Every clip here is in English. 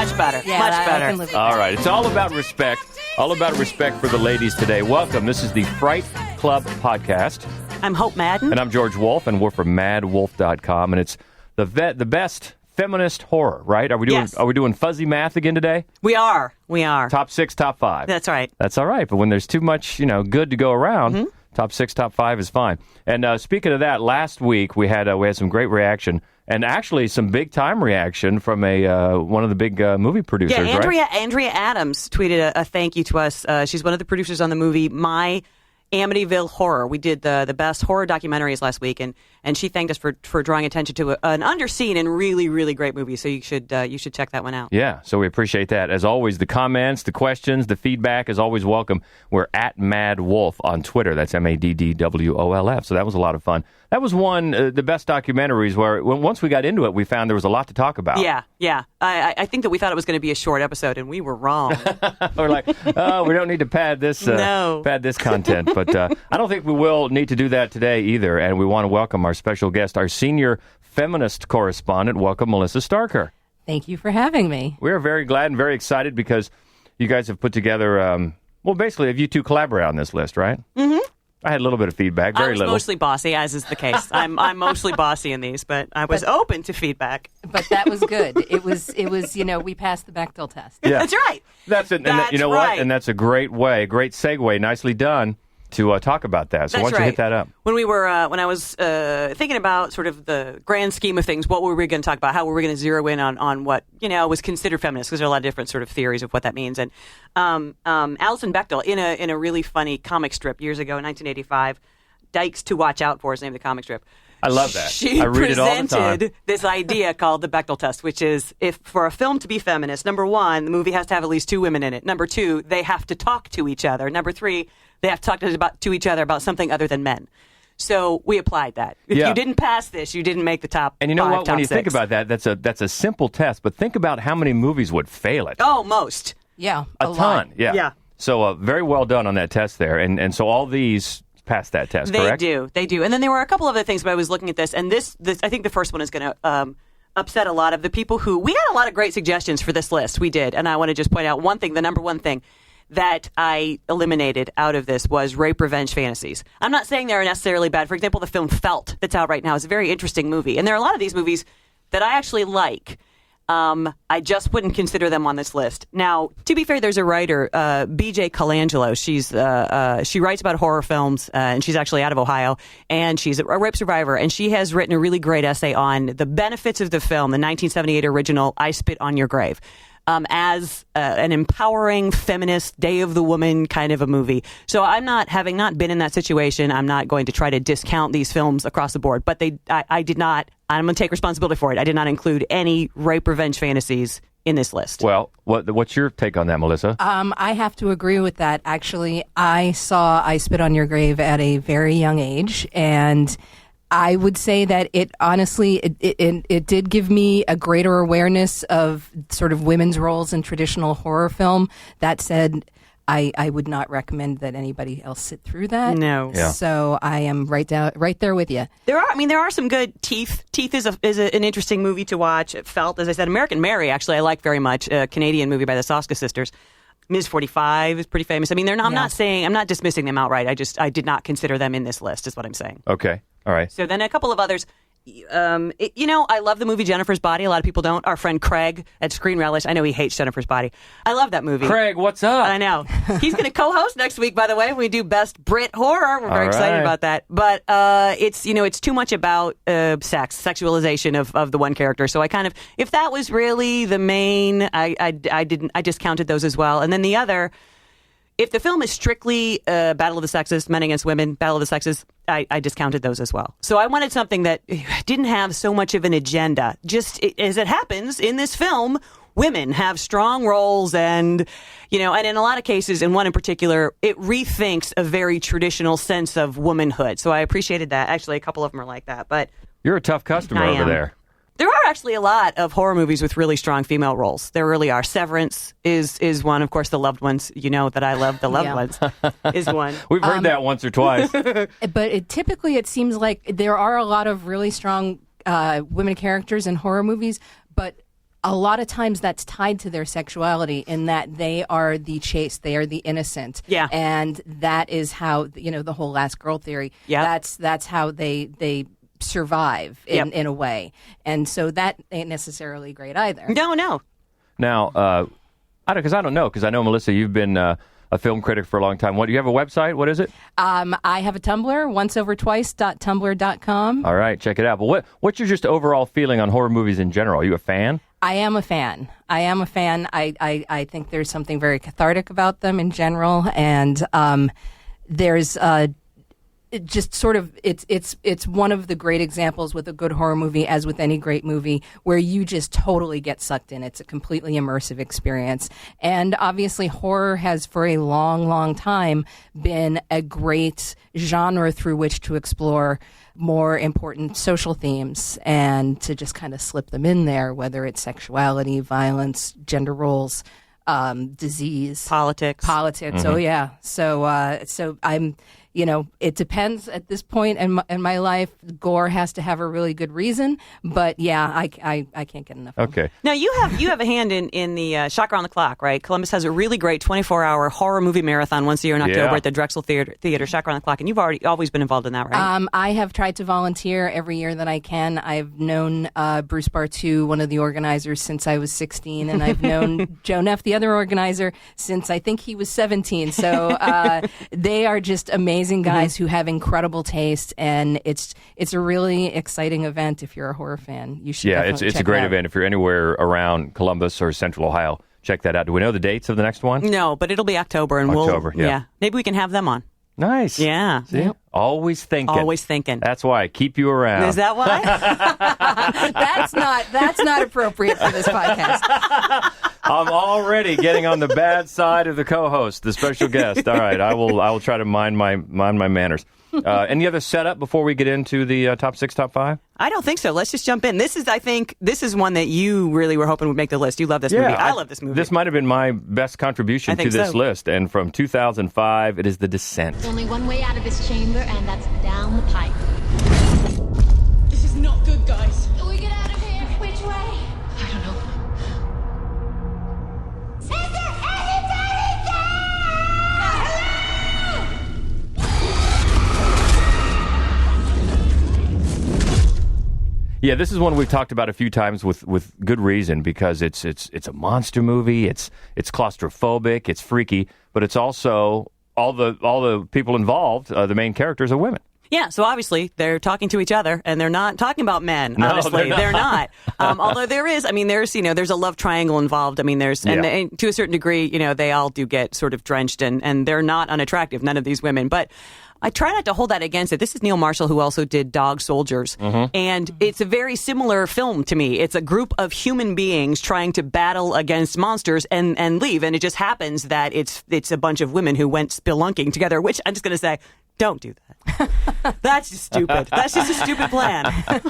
Much better. Yeah, Much I better. can live with All that. right. It's all about respect. All about respect for the ladies today. Welcome. This is the Fright Club podcast. I'm Hope Madden. And I'm George Wolf, and we're from madwolf.com. And it's the best feminist horror, right? Are we doing fuzzy math again today? We are. Top 6, top 5. That's right. That's all right. But when there's too much, good to go around, top 6, top 5 is fine. And speaking of that, last week we had some great reaction, and actually some big time reaction from one of the big movie producers. Yeah, right? Andrea Adams tweeted a thank you to us. She's one of the producers on the movie My Amityville Horror. We did the best horror documentaries last week, and she thanked us for drawing attention to an underseen and really, really great movie. So you should check that one out. Yeah, so we appreciate that. As always, the comments, the questions, the feedback is always welcome. We're at Mad Wolf on Twitter. That's MADDWOLF. So that was a lot of fun. That was the best documentaries where once we got into it, we found there was a lot to talk about. Yeah. I think that we thought it was going to be a short episode, and we were wrong. We're like, oh, we don't need to pad this content. But I don't think we will need to do that today either. And we want to welcome our special guest, our senior feminist correspondent. Welcome, Melissa Starker. Thank you for having me. We're very glad and very excited because you guys have put together, basically, you two collaborate on this list, right? Mm-hmm. I had a little bit of feedback, very little. I was mostly bossy, as is the case. I'm mostly bossy in these, but I was open to feedback. But that was good. It was. We passed the Bechdel test. Yeah. That's right. That's it. And you know what? And that's a great segue, nicely done, to talk about that. So why don't you hit that up? When I was thinking about sort of the grand scheme of things, what were we going to talk about? How were we going to zero in on what was considered feminist? Because there are a lot of different sort of theories of what that means. And Alison Bechdel, in a really funny comic strip years ago in 1985, Dykes to Watch Out For is the name of the comic strip. I love that. She I read it all the time. presented this idea called the Bechdel test, which is if for a film to be feminist, number one, the movie has to have at least two women in it. Number two, they have to talk to each other. Number three, they have to talk to each other about something other than men. So we applied that. If you didn't pass this, you didn't make the top. And you know 5, what? When you top 6. think about that, that's a simple test. But think about how many movies would fail it. Oh, most. Yeah, a ton. lot. Yeah. So very well done on that test there. And so all these passed that test, correct? They do. And then there were a couple other things, but I was looking at this, and this I think the first one is going to upset a lot of the people who... We had a lot of great suggestions for this list. We did. And I want to just point out one thing, the number one thing that I eliminated out of this was rape revenge fantasies. I'm not saying they're necessarily bad. For example, the film Felt that's out right now is a very interesting movie. And there are a lot of these movies that I actually like. I just wouldn't consider them on this list. Now, to be fair, there's a writer, BJ Colangelo. She writes about horror films, and she's actually out of Ohio, and she's a rape survivor, and she has written a really great essay on the benefits of the film, the 1978 original I Spit on Your Grave. As an empowering feminist Day of the Woman kind of a movie. So having not been in that situation, I'm not going to try to discount these films across the board. But I did not, I'm going to take responsibility for it. I did not include any rape revenge fantasies in this list. Well, what's your take on that, Melissa? I have to agree with that. Actually, I saw I Spit on Your Grave at a very young age, and I would say that it honestly, it did give me a greater awareness of sort of women's roles in traditional horror film. That said, I would not recommend that anybody else sit through that. No. Yeah. So I am right there with you. There are some good Teeth. Teeth is an interesting movie to watch. It Felt, as I said, American Mary, actually, I like very much. A Canadian movie by the Soska sisters. Ms. 45 is pretty famous. I mean, I'm not dismissing them outright. I did not consider them in this list, is what I'm saying. Okay. All right. So then a couple of others. I love the movie Jennifer's Body. A lot of people don't. Our friend Craig at Screen Relish, I know he hates Jennifer's Body. I love that movie. Craig, what's up? I know. He's going to co-host next week, by the way. We do Best Brit Horror. We're very excited about that. But it's too much about sexualization of the one character. So I kind of, if that was really the main, I discounted those as well. And then the other, if the film is strictly Battle of the Sexes, men against women, Battle of the Sexes, I discounted those as well. So I wanted something that didn't have so much of an agenda. Just as it happens in this film, women have strong roles and in a lot of cases, in one in particular, it rethinks a very traditional sense of womanhood. So I appreciated that. Actually, a couple of them are like that. But you're a tough customer over there. There are actually a lot of horror movies with really strong female roles. There really are. Severance is one. Of course, The Loved Ones. You know that I love The Loved Ones is one. We've heard that once or twice. But typically it seems like there are a lot of really strong women characters in horror movies, but a lot of times that's tied to their sexuality in that they are the chaste, they are the innocent. Yeah. And that is how, the whole last girl theory, that's how they survive in a way. And so that ain't necessarily great either. No. Now, because I don't know, because I know, Melissa, you've been a film critic for a long time. Do you have a website? What is it? I have a Tumblr, onceovertwice.tumblr.com. All right, check it out. But what's your just overall feeling on horror movies in general? Are you a fan? I am a fan. I think there's something very cathartic about them in general, and there's just sort of it's one of the great examples with a good horror movie, as with any great movie, where you just totally get sucked in. It's a completely immersive experience. And obviously horror has for a long, long time been a great genre through which to explore more important social themes and to just kind of slip them in there, whether it's sexuality, violence, gender roles, disease, politics. Mm-hmm. Oh yeah. So I'm, it depends at this point in my life. Gore has to have a really good reason, but yeah, I can't get enough. Okay. Now you have a hand in the Shock Around the Clock, right? Columbus has a really great 24-hour horror movie marathon once a year in October at the Drexel Theater, Shock Around the Clock, and you've always been involved in that, right? I have tried to volunteer every year that I can. I've known Bruce Bartu, one of the organizers, since I was 16, and I've known Joe Neff, the other organizer, since I think he was 17. So they are just amazing guys who have incredible taste, and it's a really exciting event. If you're a horror fan, you should. Yeah, it's a great event. If you're anywhere around Columbus or Central Ohio, check that out. Do we know the dates of the next one? No, but it'll be October, and maybe we can have them on. Nice. Yeah. See? Yep. Always thinking. That's why I keep you around. Is that why? That's not appropriate for this podcast. I'm already getting on the bad side of the co-host, the special guest. All right, I will try to mind my manners. Any other setup before we get into the top 6, top 5? I don't think so. Let's just jump in. I think this is one that you really were hoping would make the list. You love this movie. I love this movie. This might have been my best contribution to this list. And from 2005, it is The Descent. There's only one way out of this chamber, and that's down the pipe. This is not good, guys. We get out of here. Which way? I don't know. Is there anybody there? Yeah, this is one we've talked about a few times with good reason, because it's a monster movie. It's claustrophobic. It's freaky, but it's also all the people involved. The main characters are women. Yeah, so obviously they're talking to each other, and they're not talking about men. No, honestly, they're not. Although there's a love triangle involved. And to a certain degree, they all do get sort of drenched, and they're not unattractive. None of these women, but I try not to hold that against it. This is Neil Marshall, who also did Dog Soldiers. And it's a very similar film to me. It's a group of human beings trying to battle against monsters and leave. And it just happens that it's a bunch of women who went spelunking together, which I'm just going to say, don't do that. That's just stupid. That's just a stupid plan.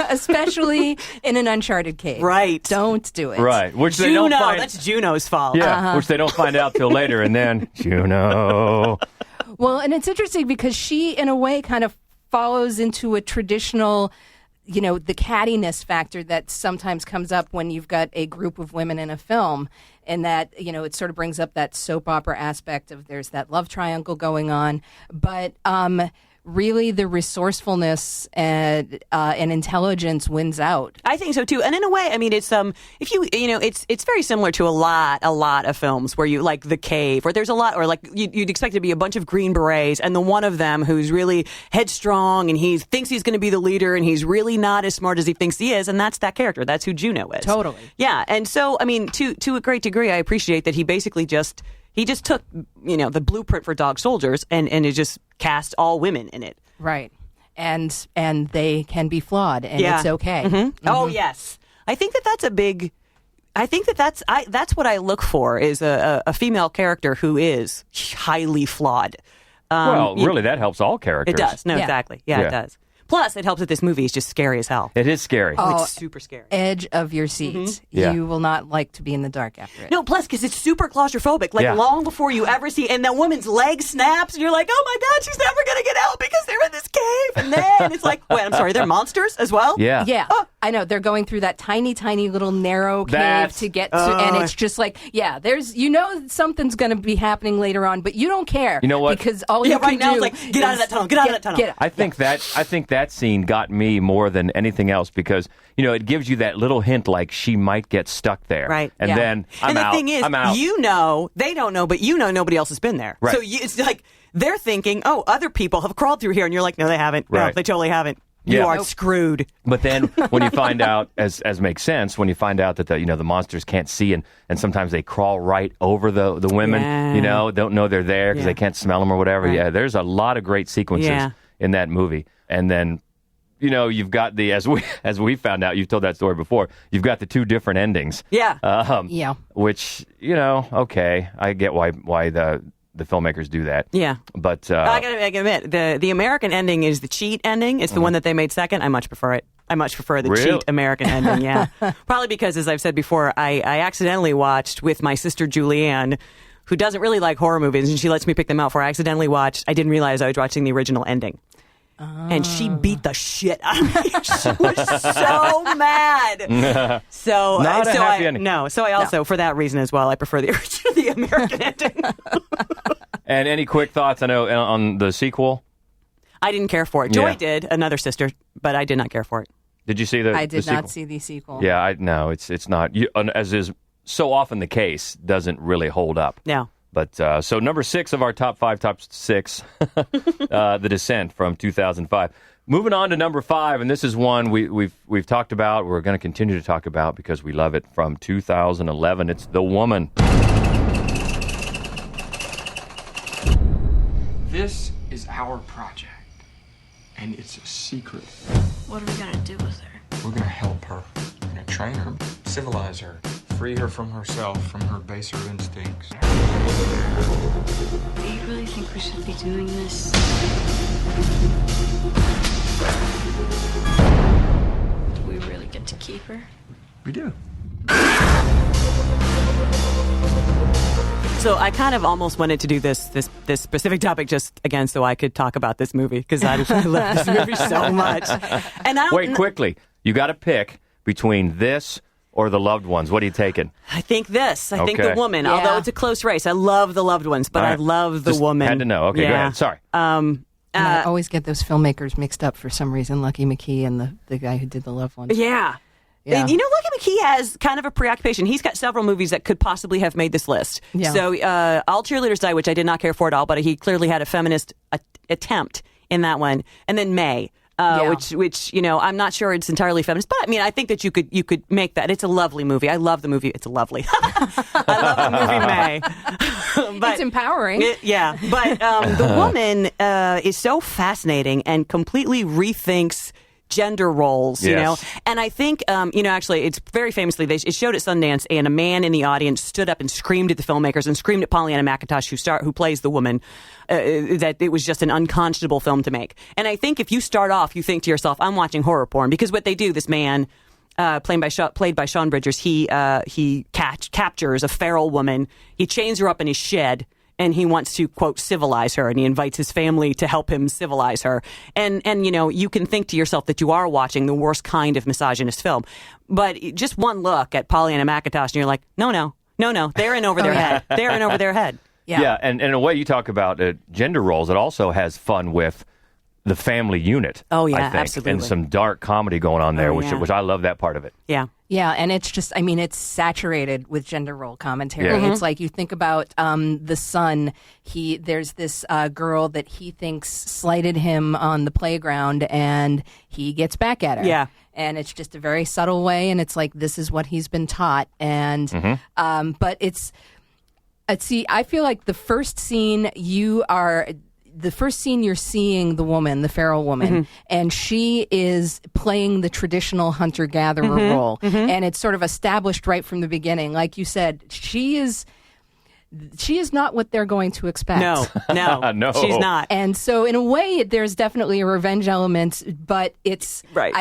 Especially in an uncharted cave. Right. Don't do it. Right. Which they Juno, don't find... that's Juno's fault. Yeah, which they don't find out till later, and then, Juno... Well, and it's interesting because she, in a way, kind of follows into a traditional, the cattiness factor that sometimes comes up when you've got a group of women in a film, and that, it sort of brings up that soap opera aspect of there's that love triangle going on. But really the resourcefulness and intelligence wins out. I think so too. And in a way, I mean, it's if you it's very similar to a lot of films where you like The Cave, where there's a lot, or like you'd expect it to be a bunch of Green Berets, and the one of them who's really headstrong and he thinks he's going to be the leader, and he's really not as smart as he thinks he is, and that's that character. That's who Juno is. Totally. Yeah. And so, I mean, to a great degree, I appreciate that he basically just took, the blueprint for Dog Soldiers and it just cast all women in it. Right. And they can be flawed, and it's okay. Oh, yes. I think that's what I look for, is a female character who is highly flawed. Really, that helps all characters. It does. No, exactly. Yeah, it does. Plus, it helps that this movie is just scary as hell. It is scary. Oh, it's super scary. Edge of your seat. Yeah. You will not like to be in the dark after it. No, plus, because it's super claustrophobic. Long before you ever see, and that woman's leg snaps, and you're like, oh my God, she's never going to get out because they're in this cave. And then it's like, wait, I'm sorry, they're monsters as well? Yeah. Yeah. I know they're going through that tiny little narrow cave That's- to get to, and it's just like, there's something's going to be happening later on, but you don't care. You know what? Because all you can right now do it's like, get out of that tunnel, get out of that tunnel. Get I think that scene got me more than anything else because it gives you that little hint like she might get stuck there, Right. And Yeah. then I'm out. And the thing is, I'm out. they don't know, but nobody else has been there. Right. So it's like they're thinking, oh, other people have crawled through here, and you're like, no, they haven't. No, Right. they totally haven't. You Yeah. are Nope. screwed. But then when you find out, as makes sense, when you find out that the monsters can't see and sometimes they crawl right over the women, Yeah. don't know they're there because Yeah. they can't smell them or whatever. Right. Yeah, there's a lot of great sequences Yeah. in that movie. And then, you've got as we found out, you've told that story before, you've got the two different endings. Yeah. Yeah. Which, okay, I get why the filmmakers do that. Yeah. But I gotta admit, the American ending is the cheat ending. It's the one that they made second. I much prefer it. I much prefer the Really? cheat American ending, yeah. Probably because, as I've said before, I accidentally watched with my sister Julianne, who doesn't really like horror movies, and she lets me pick them out for. I accidentally watched, I didn't realize I was watching the original ending. And she beat the shit out of me. She was so mad. So, Not a happy ending. No. So I also, for that reason as well, I prefer the American ending. and any quick thoughts, I know, on the sequel? I didn't care for it. Joy Yeah. did, another sister, but I did not care for it. Did you see the I did the not sequel? see the sequel. Yeah, no, it's not. As is so often the case, doesn't really hold up. No. But so number 6 of our top 6, The Descent from 2005. Moving on to number 5, and this is one we've talked about. We're going to continue to talk about because we love it. From 2011, it's The Woman. This is our project, and it's a secret. What are we gonna do with her? We're gonna help her. We're gonna train her, civilize her, free her from herself, from her baser instincts. Do you really think we should be doing this? Do we really get to keep her? We do. So I kind of almost wanted to do this specific topic just again so I could talk about this movie because I love this movie so much. And I don't Wait, quickly. You got to pick between this or The Loved Ones. What are you taking? I think this. I think Okay. The Woman. Yeah. Although it's a close race. I love The Loved Ones, but All I right. love The Just Woman. Had to know. Okay, go Yeah. ahead. Sorry. And I always get those filmmakers mixed up for some reason. Lucky McKee and the guy who did The Loved Ones. Yeah. Yeah. And Lucky McKee has kind of a preoccupation. He's got several movies that could possibly have made this list. Yeah. So All Cheerleaders Die, which I did not care for at all, but he clearly had a feminist attempt in that one. And then May. Yeah. Which I'm not sure it's entirely feminist, but I mean I think that you could make that. It's a lovely movie. I love the movie. It's a lovely. I love the movie May. But It's empowering. But The Woman is so fascinating and completely rethinks gender roles, Yes. And I think, actually, it's very famously, it showed at Sundance, and a man in the audience stood up and screamed at the filmmakers and screamed at Pollyanna McIntosh, who plays the woman, that it was just an unconscionable film to make. And I think if you start off, you think to yourself, I'm watching horror porn, because what they do, this man, played by Sean Bridgers, he captures a feral woman, he chains her up in his shed, and he wants to, quote, civilize her, and he invites his family to help him civilize her. And you can think to yourself that you are watching the worst kind of misogynist film. But just one look at Pollyanna McIntosh, and you're like, no, they're in over their head. They're in over their head. Yeah. And in a way, you talk about gender roles. It also has fun with the family unit. Oh, yeah, I think, absolutely. and some dark comedy going on there, Oh, which yeah. I love that part of it. Yeah. Yeah, and it's just, it's saturated with gender role commentary. Yeah. It's like you think about the son. There's this girl that he thinks slighted him on the playground, and he gets back at her. Yeah. And it's just a very subtle way, and it's like, this is what he's been taught. And, but it's, see, I feel like the first scene you're seeing the woman, the feral woman, and she is playing the traditional hunter-gatherer role. And it's sort of established right from the beginning. Like you said, she is not what they're going to expect. No, No. she's not. And so in a way, there's definitely a revenge element, but it's, Right.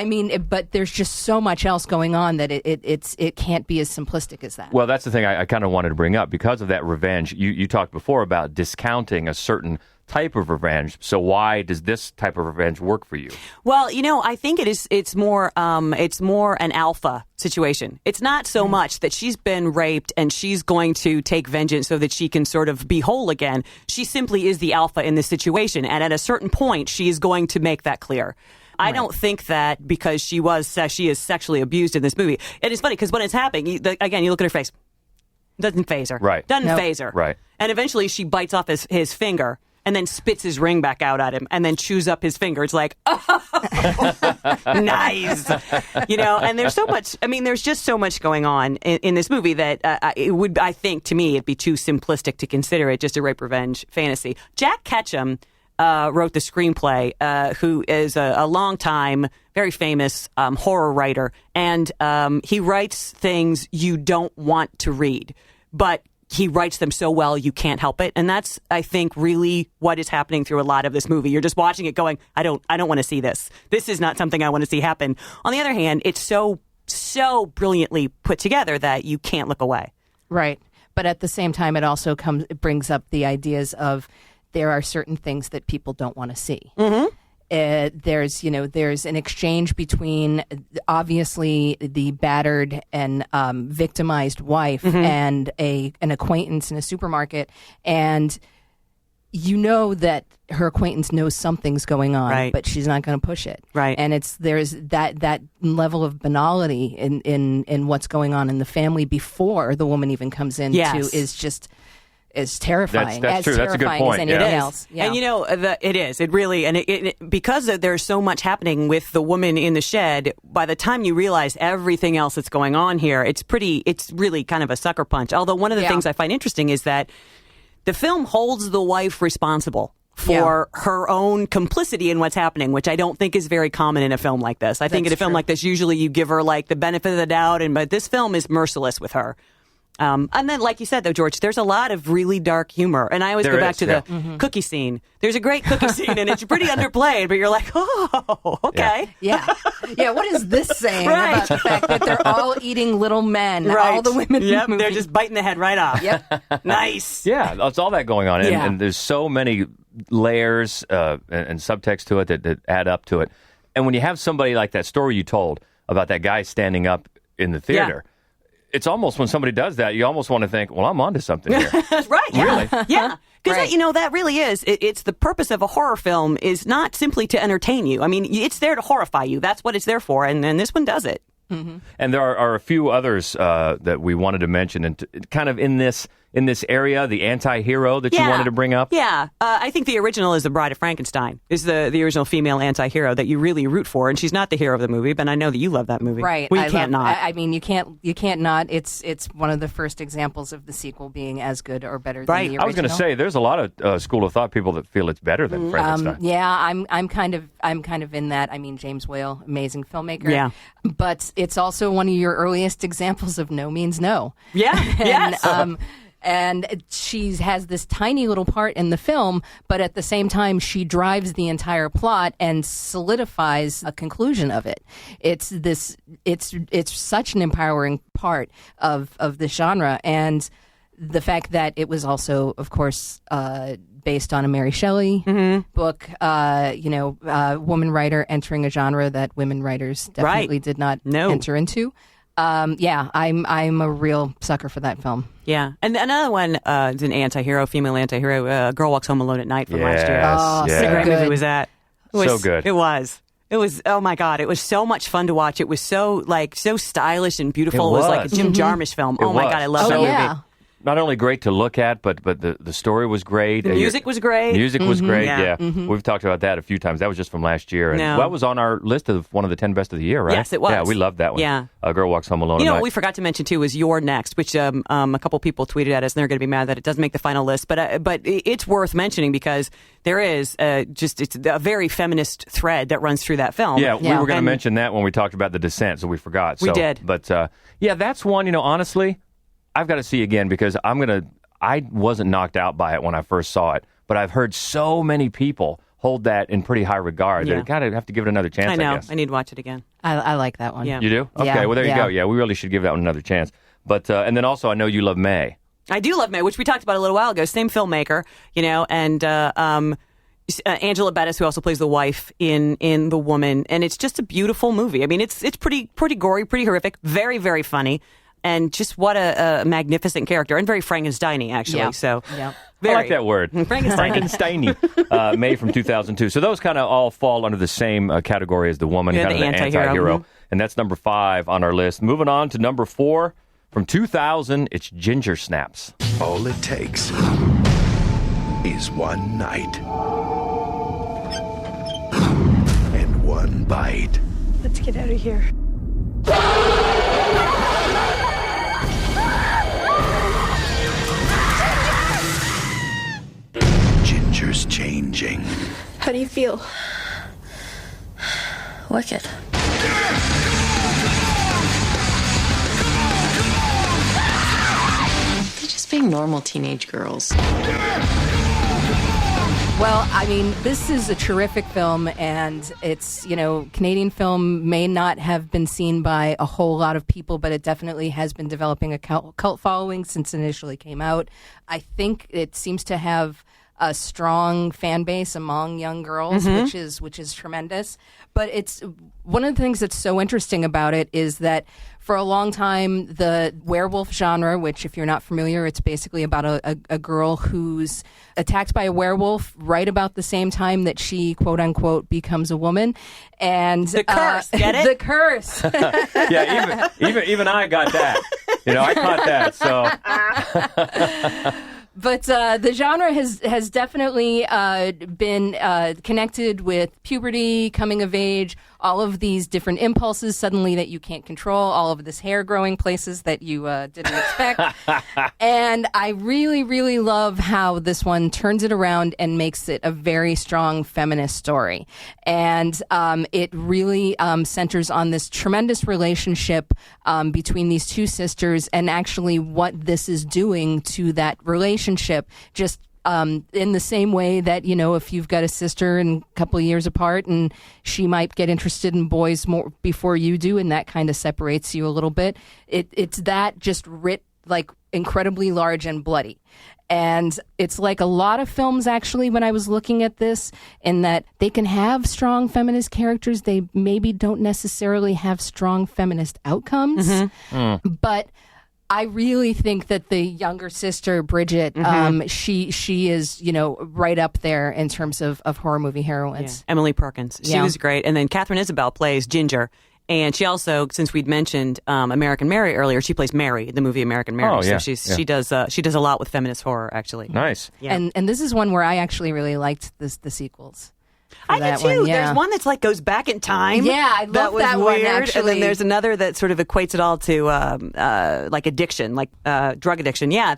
but there's just so much else going on that it can't be as simplistic as that. Well, that's the thing I kind of wanted to bring up. Because of that revenge, you talked before about discounting a certain type of revenge. So why does this type of revenge work for you? Well, I think it's more an alpha situation. It's not so much that she's been raped and she's going to take vengeance so that she can sort of be whole again. She simply is the alpha in this situation, and at a certain point, she is going to make that clear. I don't think that because she is sexually abused in this movie. It is funny because when it's happening, you look at her face. Doesn't faze her. Right. Doesn't faze her. Right. And eventually she bites off his finger and then spits his ring back out at him and then chews up his finger. It's like, oh, nice. And there's so much, there's just so much going on in this movie that I think, to me, it'd be too simplistic to consider it just a rape revenge fantasy. Jack Ketchum wrote the screenplay, who is a long-time, very famous horror writer. And he writes things you don't want to read, but he writes them so well you can't help it. And that's, I think, really what is happening through a lot of this movie. You're just watching it going, I don't want to see this. This is not something I want to see happen. On the other hand, it's so brilliantly put together that you can't look away. Right. But at the same time, it brings up the ideas of there are certain things that people don't want to see. Mm-hmm. There's an exchange between obviously the battered and victimized wife and an acquaintance in a supermarket, and that her acquaintance knows something's going on, but she's not going to push it. Right, and there's that level of banality in what's going on in the family before the woman even comes in is terrifying. That's true. That's a good point. As anything else. Yeah. And it is. It really, and because there's so much happening with the woman in the shed, by the time you realize everything else that's going on here, it's really kind of a sucker punch. Although one of the things I find interesting is that the film holds the wife responsible for her own complicity in what's happening, which I don't think is very common in a film like this. I think in a film like this, usually you give her like the benefit of the doubt, but this film is merciless with her. And then, like you said, though, George, there's a lot of really dark humor. And I always go back to the cookie scene. There's a great cookie scene, and it's pretty underplayed, but you're like, oh, okay. Yeah. What is this saying about the fact that they're all eating little men, all the women in the movie? They're just biting the head right off. Yep. Nice. Yeah, that's all that going on. And there's so many layers and subtext to it that add up to it. And when you have somebody like that story you told about that guy standing up in the theater, it's almost when somebody does that, you almost want to think, well, I'm onto something here. Right. Yeah. Really? Yeah. Because, that really is. It's the purpose of a horror film is not simply to entertain you. It's there to horrify you. That's what it's there for. And this one does it. Mm-hmm. And there are a few others that we wanted to mention, and kind of in this area, the anti-hero that you wanted to bring up. Yeah, I think the original is the Bride of Frankenstein. Is the original female anti-hero that you really root for, and she's not the hero of the movie. But I know that you love that movie. Right? You can't not. You can't not. It's one of the first examples of the sequel being as good or better than the original. I was going to say there's a lot of school of thought people that feel it's better than Frankenstein. I'm kind of in that. James Whale, amazing filmmaker. Yeah, but it's also one of your earliest examples of no means no. Yeah. Yes. And she has this tiny little part in the film, but at the same time, she drives the entire plot and solidifies a conclusion of it. It's such an empowering part of the genre, and the fact that it was also, of course, based on a Mary Shelley book, woman writer entering a genre that women writers definitely did not enter into. I'm a real sucker for that film. Yeah. And another one is an anti-hero, female anti-hero, Girl Walks Home Alone at Night from last year. Oh, so great movie was that. So good. It was. Oh my God, it was so much fun to watch. It was so stylish and beautiful. It was like a Jim Jarmusch film. Oh my God, I love that movie. Not only great to look at, but the story was great. The music was great. Music was great, yeah. Mm-hmm. We've talked about that a few times. That was just from last year. And that was on our list of one of the 10 best of the year, right? Yes, it was. Yeah, we loved that one. Yeah. Girl Walks Home Alone at Night. What we forgot to mention, too, was You're Next, which a couple people tweeted at us, and they're going to be mad that it doesn't make the final list. But it's worth mentioning because there is it's a very feminist thread that runs through that film. Yeah, we were going to mention that when we talked about The Descent, so we forgot. We did. But, that's one, honestly, I've got to see again because I wasn't knocked out by it when I first saw it, but I've heard so many people hold that in pretty high regard that I got to have to give it another chance, I know. guess. I need to watch it again. I like that one. Yeah. You do? Okay, well, there you go. Yeah, we really should give that one another chance. But and then also, I know you love May. I do love May, which we talked about a little while ago. Same filmmaker, and Angela Bettis, who also plays the wife in The Woman, and it's just a beautiful movie. I mean, it's pretty gory, pretty horrific, very, very funny, and just what a magnificent character, and very Frankenstein-y, actually. Yeah. So, Yeah. I like that word. Frankenstein-y. May from 2002. So those kind of all fall under the same category as The Woman, Yeah, kind the of the anti-hero. anti-hero. And that's number 5 on our list. Moving on to number 4 from 2000, it's Ginger Snaps. All it takes is one night and one bite. Let's get out of here. Ginger's changing. How do you feel? Wicked. They're just being normal teenage girls. Well, I mean, this is a terrific film, and it's, Canadian film may not have been seen by a whole lot of people, but it definitely has been developing a cult following since it initially came out. I think it seems to have a strong fan base among young girls, which is tremendous. But it's one of the things that's so interesting about it is that for a long time, the werewolf genre, which if you're not familiar, it's basically about a girl who's attacked by a werewolf right about the same time that she, quote unquote, becomes a woman. And The curse, get it? The curse. Yeah, even I got that. I caught that. So But the genre has definitely been connected with puberty, coming of age, all of these different impulses suddenly that you can't control, all of this hair growing places that you didn't expect. And I really, really love how this one turns it around and makes it a very strong feminist story. And it really centers on this tremendous relationship between these two sisters and actually what this is doing to that relationship. Just in the same way that, if you've got a sister and a couple of years apart and she might get interested in boys more before you do, and that kind of separates you a little bit. It's that just writ like incredibly large and bloody. And it's like a lot of films, actually, when I was looking at this, in that they can have strong feminist characters. They maybe don't necessarily have strong feminist outcomes. But I really think that the younger sister, Bridget, she is, right up there in terms of horror movie heroines. Yeah. Emily Perkins. She was great. And then Catherine Isabel plays Ginger. And she also, since we'd mentioned American Mary earlier, she plays Mary in the movie American Mary. Oh, yeah. So she does a lot with feminist horror, actually. nice. Yeah. And this is one where I actually really liked the sequels. I did too. One, yeah. There's one that's like goes back in time. Yeah, I love was that one, weird. actually. And then there's another that sort of equates it all to like addiction, like drug addiction. Yeah,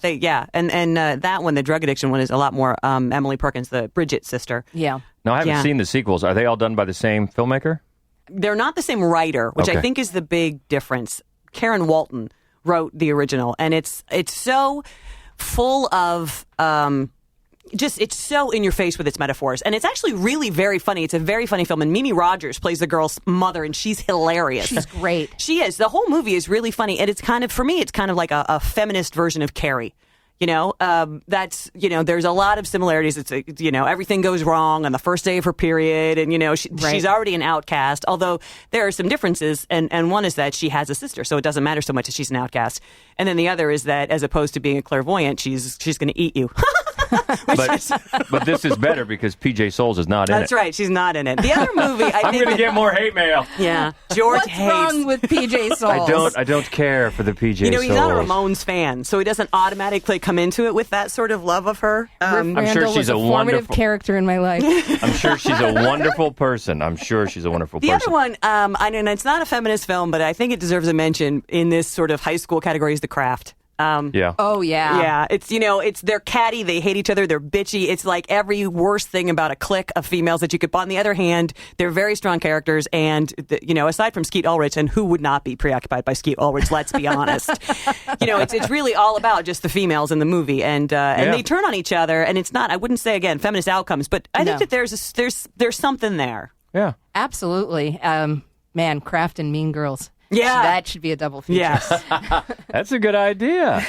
and that one, the drug addiction one, is a lot more Emily Perkins, the Bridget sister. Yeah. Now, I haven't seen the sequels. Are they all done by the same filmmaker? They're not the same writer, which I think is the big difference. Karen Walton wrote the original, and it's so full of it's so in your face with its metaphors, and it's actually really very funny. It's a very funny film, and Mimi Rogers plays the girl's mother, and she's hilarious. She's great. She is. The whole movie is really funny, and it's kind of, for me, it's kind of like a feminist version of Carrie. That's, there's a lot of similarities. It's, everything goes wrong on the first day of her period, and, she's already an outcast, although there are some differences, and one is that she has a sister, so it doesn't matter so much that she's an outcast. And then the other is that, as opposed to being a clairvoyant, she's going to eat you. But this is better because PJ Souls is not in it. That's right. She's not in it. The other movie, I'm going to get more hate mail. Yeah. George What's hates. wrong with PJ Souls? I don't care for the PJ Souls. He's not a Ramones fan, so he doesn't automatically come into it with that sort of love of her. I'm sure Randall she's was a formative wonderful character in my life. I'm sure she's a wonderful person. The other one, I know it's not a feminist film, but I think it deserves a mention in this sort of high school category, is The Craft. Yeah. Oh, yeah. Yeah, it's they're catty, they hate each other, they're bitchy. It's like every worst thing about a clique of females that you could. On the other hand, they're very strong characters, and aside from Skeet Ulrich, and who would not be preoccupied by Skeet Ulrich? Let's be honest. It's really all about just the females in the movie, and they turn on each other, and it's not. I wouldn't say again feminist outcomes, but I think that there's something there. Yeah. Absolutely. Man, Kraft and Mean Girls. Yeah. That should be a double feature. Yes. That's a good idea.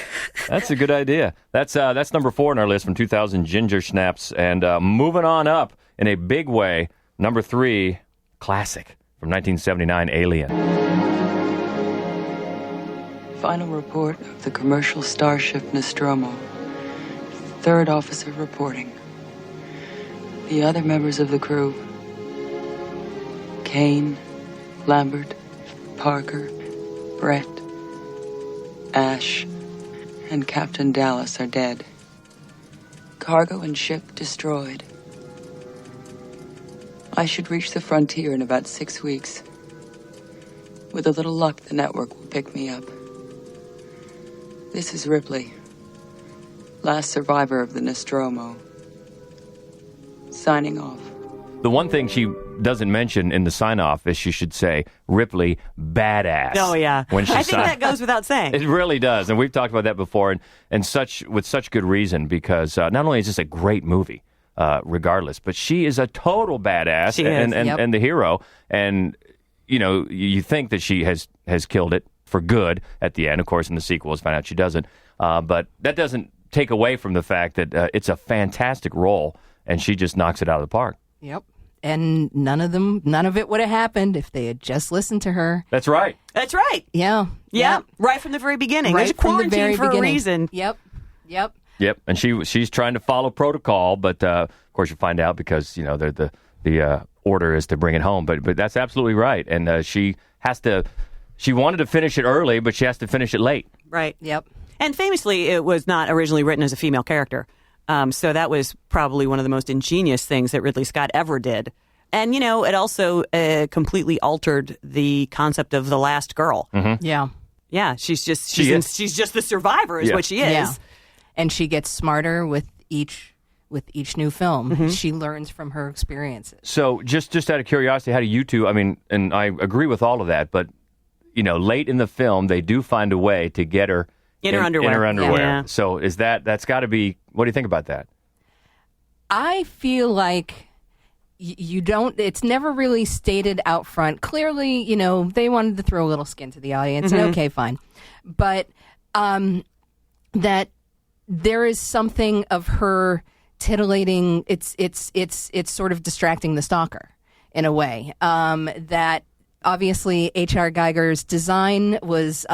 That's a good idea. That's number 4 on our list from 2000, Ginger Snaps. And moving on up in a big way, number 3, classic from 1979, Alien. Final report of the commercial starship Nostromo. Third officer reporting. The other members of the crew, Kane, Lambert, Parker, Brett, Ash, and Captain Dallas are dead. Cargo and ship destroyed. I should reach the frontier in about 6 weeks. With a little luck, the network will pick me up. This is Ripley, last survivor of the Nostromo. Signing off. The one thing she doesn't mention in the sign-off is she should say, Ripley, badass. Oh, yeah. When she I think that goes without saying. It really does. And we've talked about that before, and with such good reason, because not only is this a great movie, regardless, but she is a total badass She is. and the hero. And, you think that she has killed it for good at the end. Of course, in the sequels, find out she doesn't. But that doesn't take away from the fact that it's a fantastic role, and she just knocks it out of the park. Yep. And none of it would have happened if they had just listened to her. That's right. That's right. Yeah. Yeah. Right from the very beginning. Right There's from the quarantine very for beginning. a reason. Yep. And she's trying to follow protocol, but of course you find out because they're the order is to bring it home. But that's absolutely right, and she wanted to finish it early, but she has to finish it late. Right. Yep. And famously, it was not originally written as a female character. So that was probably one of the most ingenious things that Ridley Scott ever did. And, it also completely altered the concept of the last girl. Mm-hmm. Yeah. Yeah, she's just the survivor is what she is. Yeah. And she gets smarter with each new film. Mm-hmm. She learns from her experiences. So just out of curiosity, how do you two, and I agree with all of that, but, late in the film, they do find a way to get her in her underwear. In her underwear. Yeah. So that's got to be, what do you think about that? I feel like it's never really stated out front. Clearly, they wanted to throw a little skin to the audience. Mm-hmm. And okay, fine. But that there is something of her titillating. It's sort of distracting the stalker in a way. That obviously H.R. Geiger's design was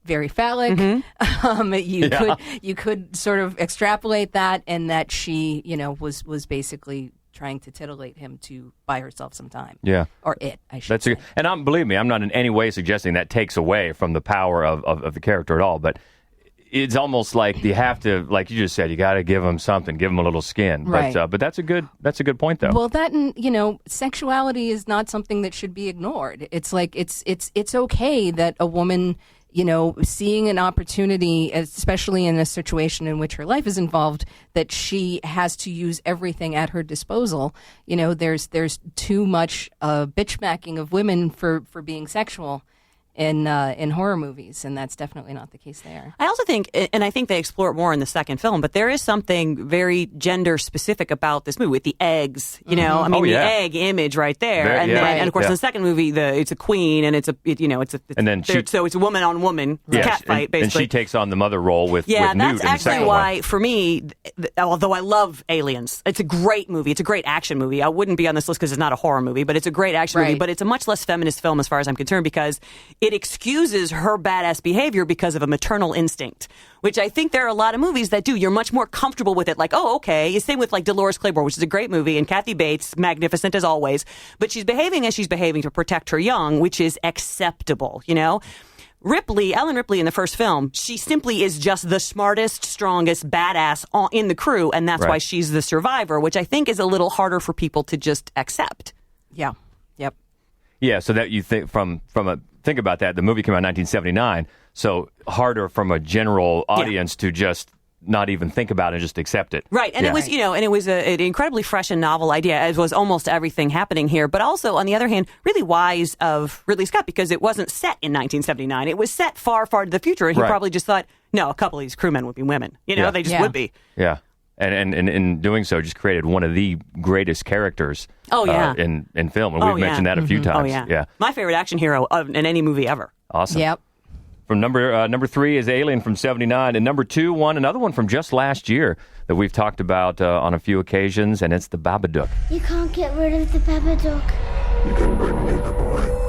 very phallic. Mm-hmm. You could sort of extrapolate that, and that she, was basically trying to titillate him to buy herself some time. Yeah. Or I should say. And believe me, I'm not in any way suggesting that takes away from the power of the character at all, but it's almost like you have to, like you just said, you got to give him something, give him a little skin. Right. But that's a good point, though. Well, that and sexuality is not something that should be ignored. It's like it's okay that a woman, seeing an opportunity, especially in a situation in which her life is involved, that she has to use everything at her disposal. There's too much bitch-macking of women for being sexual in horror movies, and that's definitely not the case there. I also think, and I think they explore it more in the second film, but there is something very gender specific about this movie with the eggs. The egg image right there, and of course in the second movie, it's a queen, and it's a woman on woman cat fight basically, and she takes on the mother role with Newt. That's actually why, for me, although I love Aliens, it's a great movie. It's a great action movie. I wouldn't be on this list because it's not a horror movie, but it's a great action movie. But it's a much less feminist film as far as I'm concerned because it excuses her badass behavior because of a maternal instinct, which I think there are a lot of movies that do. You're much more comfortable with it. Like, oh, okay. Same with like Dolores Claiborne, which is a great movie, and Kathy Bates, magnificent as always. But she's behaving as she's behaving to protect her young, which is acceptable, Ellen Ripley in the first film, she simply is just the smartest, strongest, badass in the crew, and that's why she's the survivor, which I think is a little harder for people to just accept. Yeah. Yep. Yeah, so that you think think about that. The movie came out in 1979, so harder from a general audience to just not even think about it and just accept it. Right, and it was, an incredibly fresh and novel idea, as was almost everything happening here. But also, on the other hand, really wise of Ridley Scott because it wasn't set in 1979. It was set far, far to the future, and he probably just thought, no, a couple of these crewmen would be women. They just would be. Yeah. And in doing so, just created one of the greatest characters in film. And we've mentioned that a few times. Oh, yeah. My favorite action hero in any movie ever. Awesome. Yep. From number 3 is Alien from 79. And number 2, another one from just last year that we've talked about on a few occasions, and it's The Babadook. You can't get rid of the Babadook. You can bring me the boy.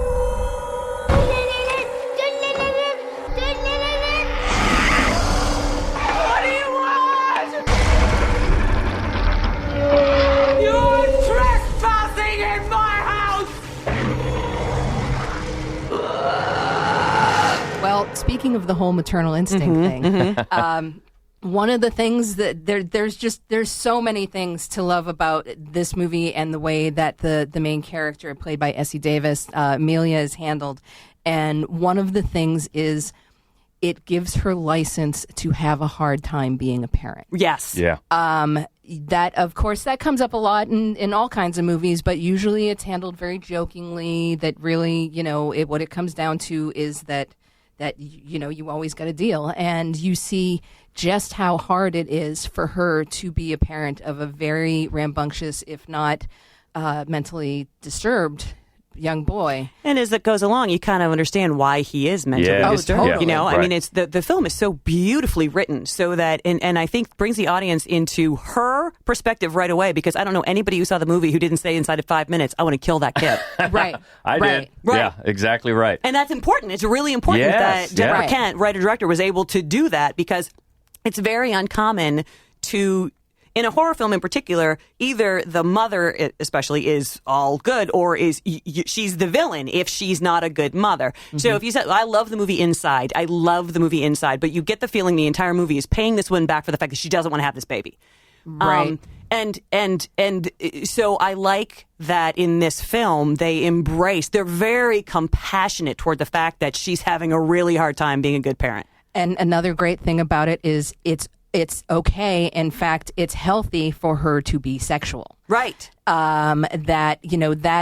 What do you want? You're trespassing in my house! Well, speaking of the whole maternal instinct thing, one of the things that there's so many things to love about this movie and the way that the main character, played by Essie Davis, Amelia, is handled. And one of the things is it gives her license to have a hard time being a parent. Yes. Yeah. That, of course, that comes up a lot in all kinds of movies, but usually it's handled very jokingly. That really, what it comes down to is that you always got to deal, and you see just how hard it is for her to be a parent of a very rambunctious, if not mentally disturbed young boy. And as it goes along, you kind of understand why he is mentally disturbed. Totally. I mean, it's the film is so beautifully written, so that and I think brings the audience into her perspective right away, because I don't know anybody who saw the movie who didn't say inside of 5 minutes, I want to kill that kid. Right. I did. Right. Yeah, exactly right. And that's important. It's really important that Jennifer Kent, writer-director, was able to do that, because it's very uncommon to, in a horror film in particular, either the mother especially is all good, or she's the villain if she's not a good mother. So if you said, I love the movie Inside, but you get the feeling the entire movie is paying this woman back for the fact that she doesn't want to have this baby. Right. And so I like that in this film they're very compassionate toward the fact that she's having a really hard time being a good parent. And another great thing about it is it's okay. In fact, it's healthy for her to be sexual. Right. That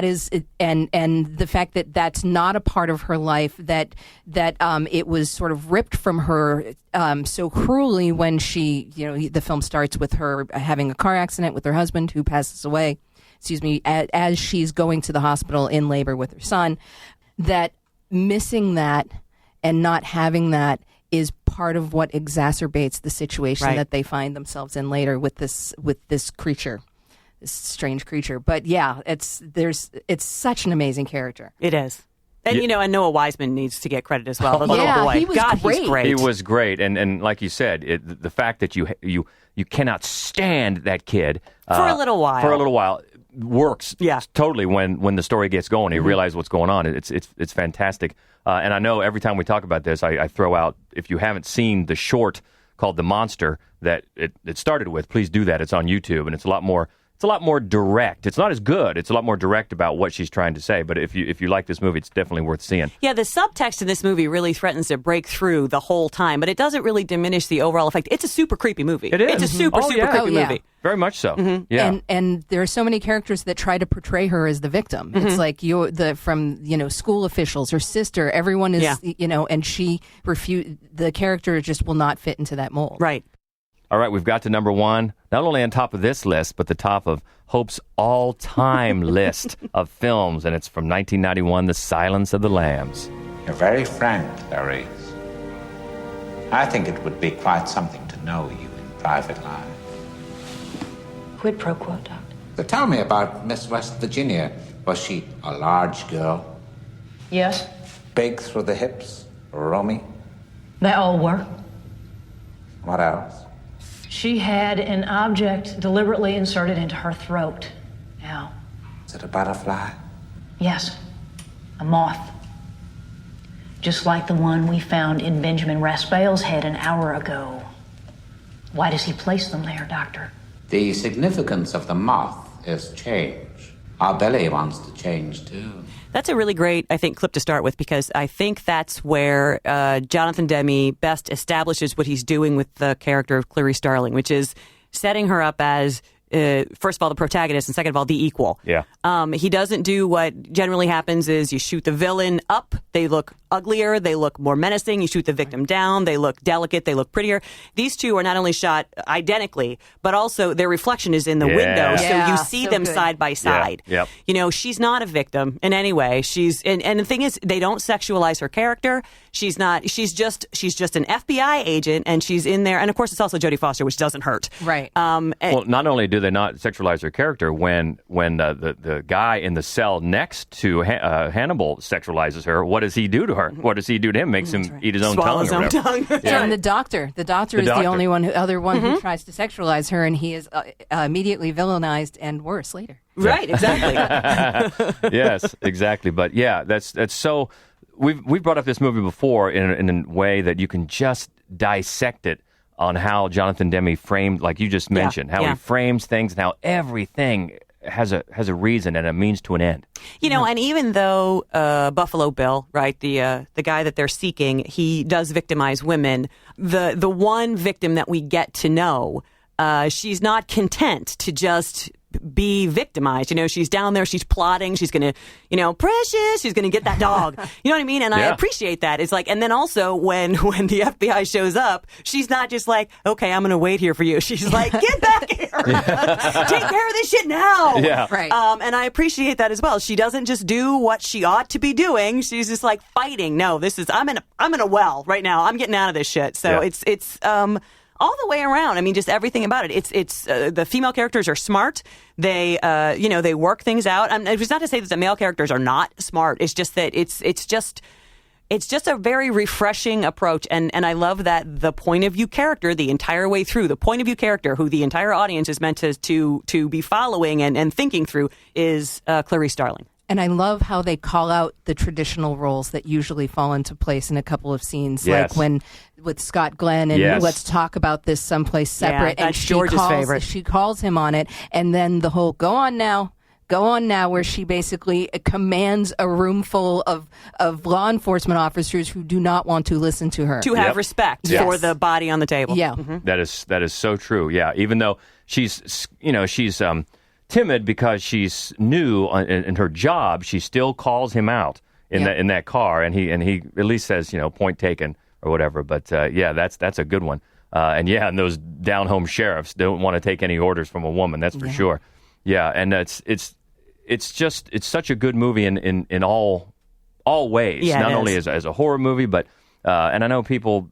is, and the fact that that's not a part of her life, that it was sort of ripped from her so cruelly when she, the film starts with her having a car accident with her husband, who passes away, as she's going to the hospital in labor with her son. That missing that and not having that is part of what exacerbates the situation that they find themselves in later with this creature, this strange creature. But yeah, it's such an amazing character. It is. And, and Noah Wiseman needs to get credit as well. The little boy. He was great. He's great. He was great. And like you said, the fact that you cannot stand that kid. For a little while. Works totally when the story gets going. You realize what's going on. It's fantastic. And I know every time we talk about this, I throw out, if you haven't seen the short called The Monster that it started with, please do that. It's on YouTube, and it's a lot more direct. It's not as good. It's a lot more direct about what she's trying to say. But if you like this movie, it's definitely worth seeing. Yeah, the subtext in this movie really threatens to break through the whole time, but it doesn't really diminish the overall effect. It's a super creepy movie. It is. It's a super creepy movie. Very much so. Yeah. And there are so many characters that try to portray her as the victim. It's like from school officials, her sister, everyone is and she the character just will not fit into that mold. Right. All right, we've got to number 1, not only on top of this list, but the top of Hope's all-time list of films, and it's from 1991, The Silence of the Lambs. You're very frank, Clarice. I think it would be quite something to know you in private life. Quid pro quo, Doctor. So tell me about Miss West Virginia. Was she a large girl? Yes. Big through the hips? Roomy? They all were. What else? She had an object deliberately inserted into her throat. Now. Is it a butterfly? Yes. A moth. Just like the one we found in Benjamin Raspail's head an hour ago. Why does he place them there, Doctor? The significance of the moth is change. Our belly wants to change, too. That's a really great, I think, clip to start with, because I think that's where Jonathan Demme best establishes what he's doing with the character of Clarice Starling, which is setting her up as first of all, the protagonist, and second of all, the equal. Yeah. He doesn't do what generally happens is you shoot the villain up, they look uglier, they look more menacing. You shoot the victim down, they look delicate, they look prettier. These two are not only shot identically, but also their reflection is in the window, so you see them side by side. Yeah. Yep. You know, she's not a victim in any way. She's and the thing is, they don't sexualize her character. She's not. She's just an FBI agent, and she's in there. And of course, it's also Jodie Foster, which doesn't hurt. Right. Well, not only do they not sexualize her character, when the guy in the cell next to Hannibal sexualizes her, what does he do to her? What does he do to him? Makes him eat his own Swallow tongue. his own tongue. Yeah. And the doctor is the only other one who tries to sexualize her, and he is immediately villainized and worse later. Right, exactly. Yes, exactly. But yeah, that's so. We've brought up this movie before in a way that you can just dissect it on how Jonathan Demme framed, like you just mentioned, how he frames things and how everything has a reason and a means to an end. You know, and even though Buffalo Bill, right, the guy that they're seeking, he does victimize women. The one victim that we get to know, she's not content to just be victimized. You know, she's down there, she's plotting, she's going to, Precious, she's going to get that dog. You know what I mean? And I appreciate that. It's like, and then also when the FBI shows up, she's not just like, okay, I'm going to wait here for you. She's like, get back here. Take care of this shit now. Yeah. Right. And I appreciate that as well. She doesn't just do what she ought to be doing. She's just like fighting. No, I'm in a well right now. I'm getting out of this shit. So it's all the way around. I mean, just everything about it. It's the female characters are smart. They they work things out. It's not to say that the male characters are not smart. It's just that it's just a very refreshing approach. And I love that the point of view character the entire way through, the point of view character who the entire audience is meant to be following and thinking through is Clarice Starling. And I love how they call out the traditional roles that usually fall into place in a couple of scenes, Yes. like with Scott Glenn and let's talk about this someplace separate. Yeah, and that's George's favorite. She calls him on it, and then the whole go on now, where she basically commands a room full of law enforcement officers who do not want to listen to her. To have respect for the body on the table. Yeah. Mm-hmm. That is so true. Yeah, even though she's timid because she's new in her job, she still calls him out in that car, and he at least says, point taken or whatever. But that's a good one. And those down home sheriffs don't want to take any orders from a woman. That's for sure. Yeah, and it's such a good movie in all ways. Yeah, not only as a horror movie, but and I know people,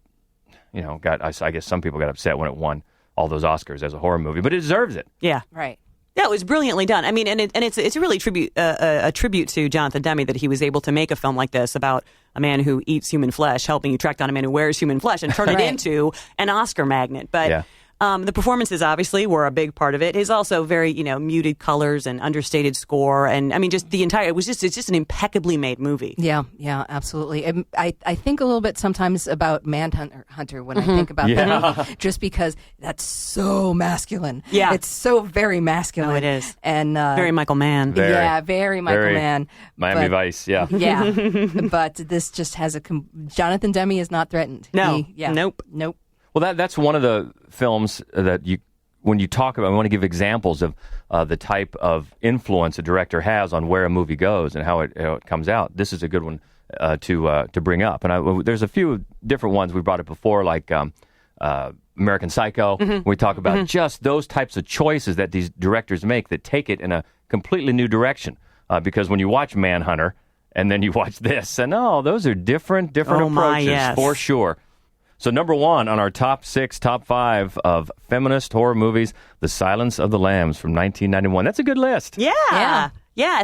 I guess some people got upset when it won all those Oscars as a horror movie, but it deserves it. Yeah. Right. Yeah, it was brilliantly done. I mean, and it's really a tribute to Jonathan Demme that he was able to make a film like this about a man who eats human flesh, helping you track down a man who wears human flesh and turn it into an Oscar magnet. But the performances obviously were a big part of it. It's also very muted colors and understated score, and I mean just the entire. It's just an impeccably made movie. Yeah, absolutely. I think a little bit sometimes about Manhunter when I think about that movie, just because that's so masculine. Yeah, it's so very masculine. Oh, it is, and very Michael Mann. Very Michael Mann. Miami Vice. Yeah, but this just has Jonathan Demme is not threatened. No, nope. Well, that's one of the films that when you talk about, I want to give examples of the type of influence a director has on where a movie goes and how it comes out. This is a good one to bring up. And there's a few different ones. We brought it before, like American Psycho. We talk about just those types of choices that these directors make that take it in a completely new direction. Because when you watch Manhunter and then you watch this, and those are different approaches for sure. So number one on our top 5 of feminist horror movies, The Silence of the Lambs from 1991. That's a good list. Yeah.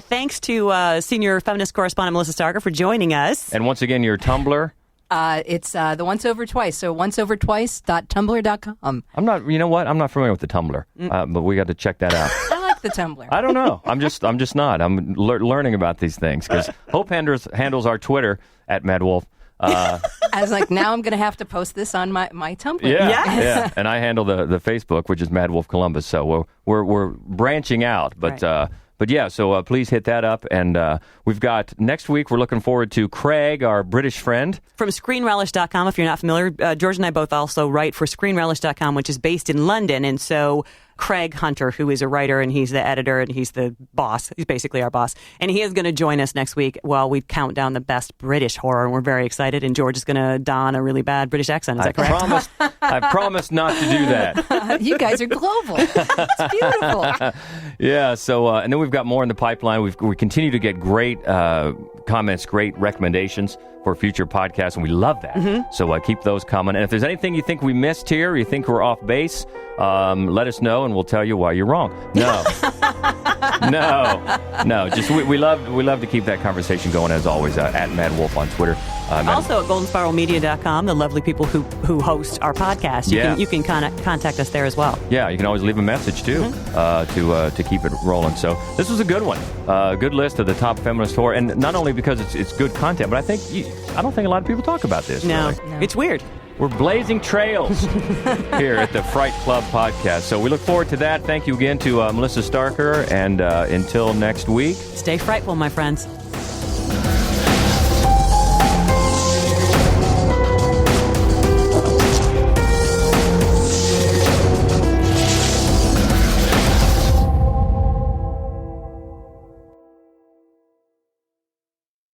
Thanks to senior feminist correspondent Melissa Starger for joining us. And once again, your Tumblr? It's the Once Over Twice. So onceovertwice.tumblr.com. I'm not. You know what? I'm not familiar with the Tumblr, but we got to check that out. I like the Tumblr. I don't know. I'm just not. I'm learning about these things because Hope handles our Twitter at MadWolf. I was like, now I'm going to have to post this on my Tumblr. Yeah. And I handle the Facebook, which is Mad Wolf Columbus. So we're branching out, but so please hit that up. And we've got next week. We're looking forward to Craig, our British friend from ScreenRelish.com. If you're not familiar, George and I both also write for ScreenRelish.com, which is based in London, and so Craig Hunter, who is a writer, and he's the editor, and he's the boss. He's basically our boss. And he is going to join us next week while we count down the best British horror, and we're very excited. And George is going to don a really bad British accent. Is that correct? I promise not to do that. You guys are global. It's beautiful. Yeah, so, and then we've got more in the pipeline. We continue to get great comments, great recommendations for future podcasts, and we love that. So keep those coming. And if there's anything you think we missed here, or you think we're off base, let us know, and we'll tell you why you're wrong. No. No. Just we love to keep that conversation going, as always, at Mad Wolf on Twitter. Also at goldenspiralmedia.com, the lovely people who host our podcast. You can contact us there as well. Yeah, you can always leave a message, too, to keep it rolling. So this was a good one. Good list of the top feminist horror. And not only because it's good content, but I don't think a lot of people talk about this. No, really. It's weird. We're blazing trails here at the Fright Club podcast. So we look forward to that. Thank you again to Melissa Starker. And until next week, stay frightful, my friends.